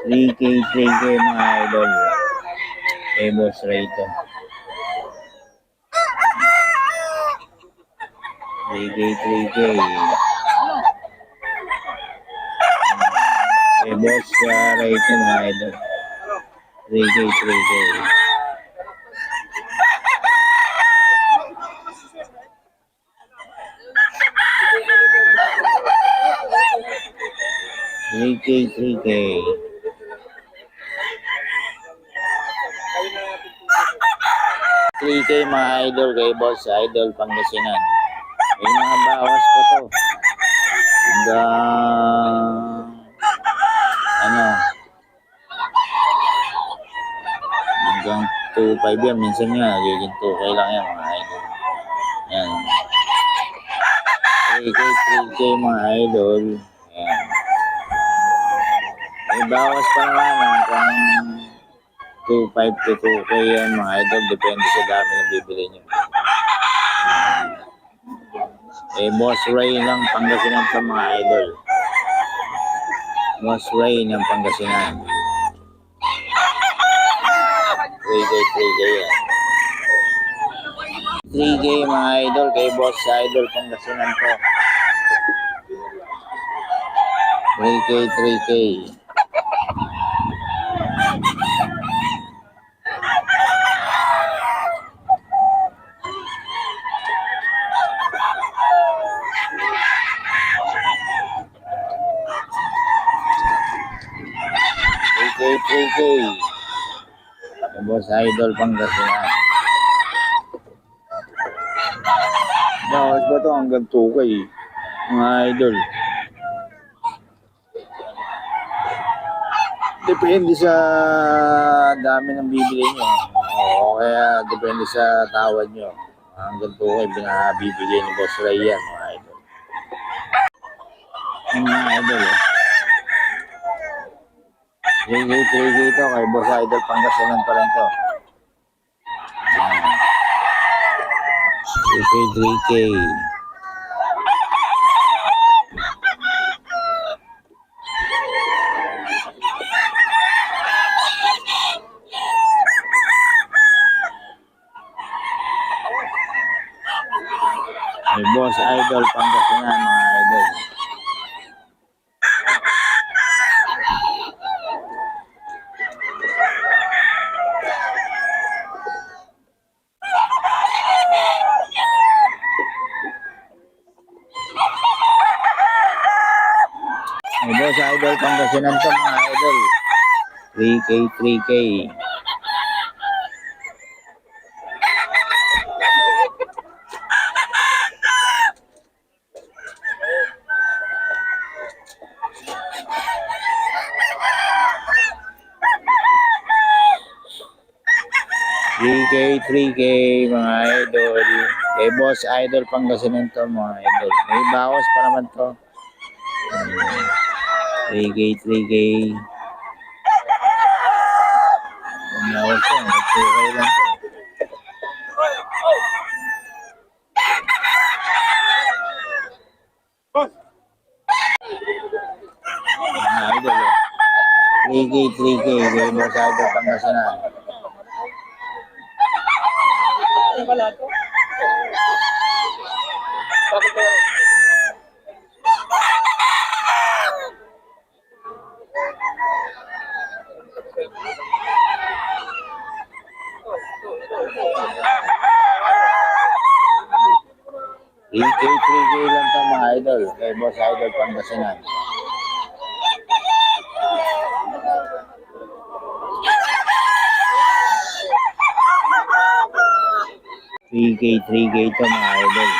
3K, 3K mga idol. Kay Boss Ray to. 3K, 3K. Kay Boss Ray to mga idol. 3K, 3K. 3K, 3K. 3K mga idol kay Boss Idol Pangasinan. May mga bawas pa to. Hanggang 2.5 yan. Minsan nga, nagiging 2K lang yan mga idol. Yan. 3K, 3K mga idol. Yan. May bawas pa naman hanggang 2.5 to 2K yan mga idol. Depende sa dami na bibili nyo. Boss Ray ng Pangasinan sa mga idol. Boss Ray ng Pangasinan. 3K, 3K yan. 3K mga idol kay Boss Idol Pangasinan po. 3K, 3K. Boss Idol Pangasinan. Bawas ba ito hanggang 2K mga idol? Depende sa dami ng bibili nyo. O kaya depende sa tawad nyo. Hanggang 2K binabibigay ni Boss Ray yan mga idol. Mga idol 3K, 3K ito kay Boss Idol Pangasinan pa rin to. 3K, 3K. May Boss Idol Pangasinan mga idol. May Boss Idol Pangasinan to mga idol. 3K, 3K. $3K mga idol. Kay Boss Idol Pangasinan to mga idol. May bawas pa naman to. 3K, 3K. Bawas to. 2K lang to. Mga idol 3K, 3K. Kay Boss Idol Pangasinan. Wala to. $3K, 3K lang to mga idol. Kay Boss Idol Pangasinan. $3K to mga idol.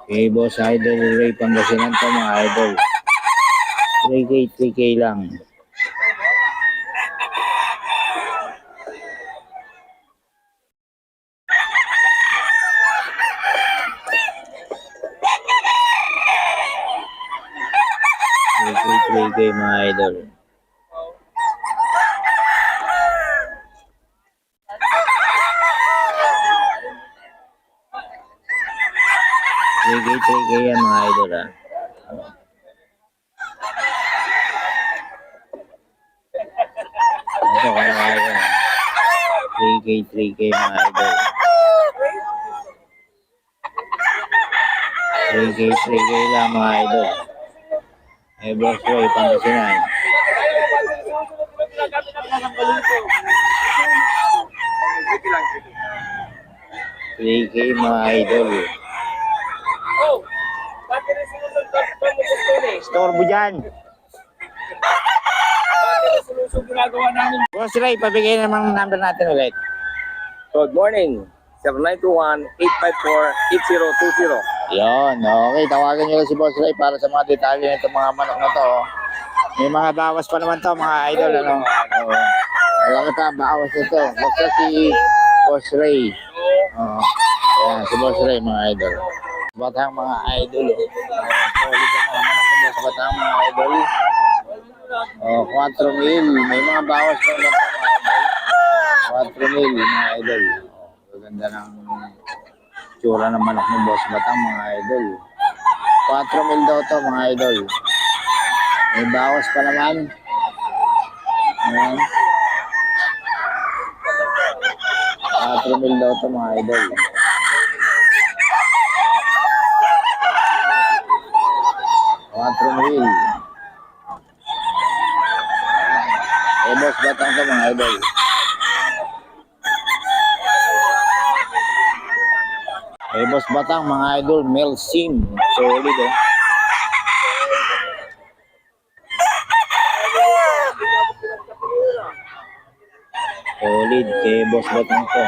Kay Boss Idol Ray Pangasinan to mga idol. 3K lang. $3K mga idol. $3K yan mga idol ha. 3K mga idol. 3K lang mga idol. Eh, Boss Ray, Pangasinan. 3K mga idol. Oh, bakit rin sinusunod mo gusto eh? Store mo dyan. Bakit rin sinusunod ginagawa namin? Boss Ray, pabigay naman ang number natin ulit. Good morning. 0921-854-8020. Yon, okay. Tawagan nyo lang si Boss Ray para sa mga detalye ng itong mga manok na to. Oh. May mga bawas pa naman to mga idol. Ano? Oo. Alam ka, bawas ito. Basta si Boss Ray. Oo. Ayan, si Boss Ray mga idol. Batang mga idol. Oh. Solid ang mga manok ng Boss Batang mga idol. Oh, 4 mil. May mga bawas pa naman to mga idol. 4 mil mga idol. Ganda ng tsura ng manok ni Boss Batang mga idol. 4 mil daw to mga idol. May bawas pa naman. Ayan. 4 mil daw to mga idol. $4 mil. Eh, Boss Batang to mga idol. Eh, Boss Batang, mga idol, male sim. Solid, oh. Solid, kay Boss Batang to.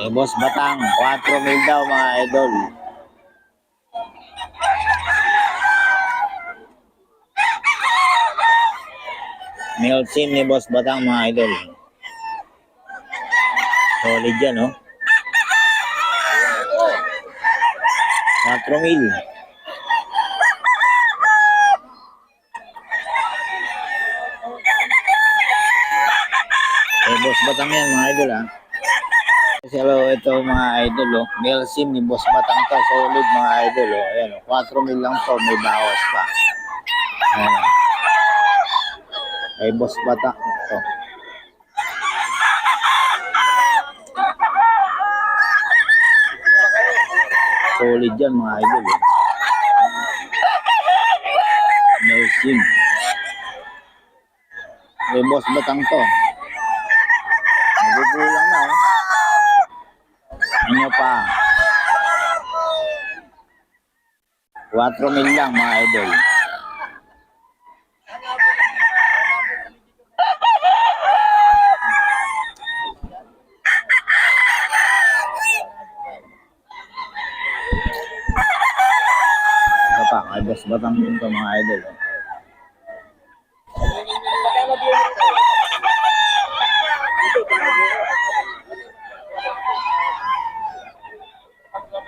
Eh, Boss Batang, 4 mil daw, mga idol. Male sim ni Boss Batang mga idol. Solid yan, oh. 4 mil. Eh, Boss Batang yan mga idol, ha. Hello, ito mga idol, oh. Male sim ni Boss Batang to. Solid mga idol, oh. Ayan, oh. 4 mil lang to. May bawas pa. Ayan. Ay, Boss Batang to. Solid yan mga idol. Male sim. Ay, Boss Batang to. Nagugulang na, oh. Ano pa? 4 mil lang mga idol. Ito pa, ay Boss Batang ito mga idol.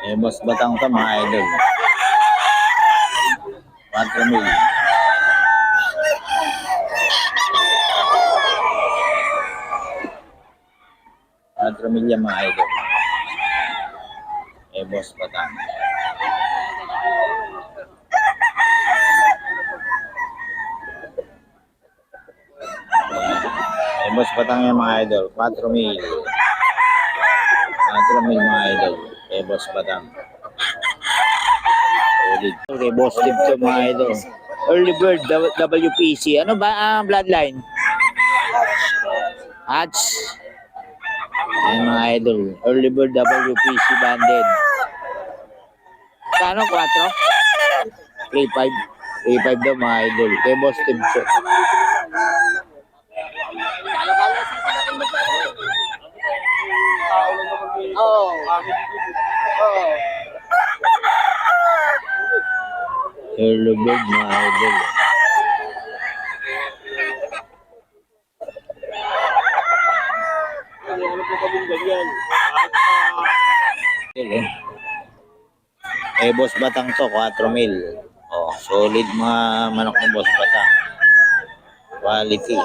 Eh, Boss Batang to mga idol. 4 mil. Yan mga idol. Eh, Boss Batang. Eh, Boss Batang yan mga idol. 4 mil. 4 mil mga idol. Eh, Boss Batang. Okay, Boss Tip to mga idol. Early Bird WPC. Ano ba ang bloodline? Hatch. Ayan mga idol. Early Bird WPC banded. Kano? 4? 3.5. 3.5 daw mga idol. Kay Boss Tip to. Oh. Early Bird mga idol. Eh, Boss Batang to, 4 mil. Oh, solid mga manok ng Boss Batang. Quality.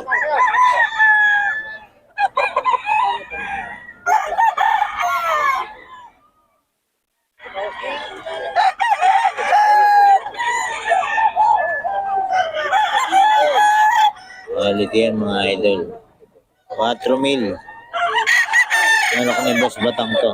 Quality yan mga idol. 4 mil. Manok ni Boss Batang to.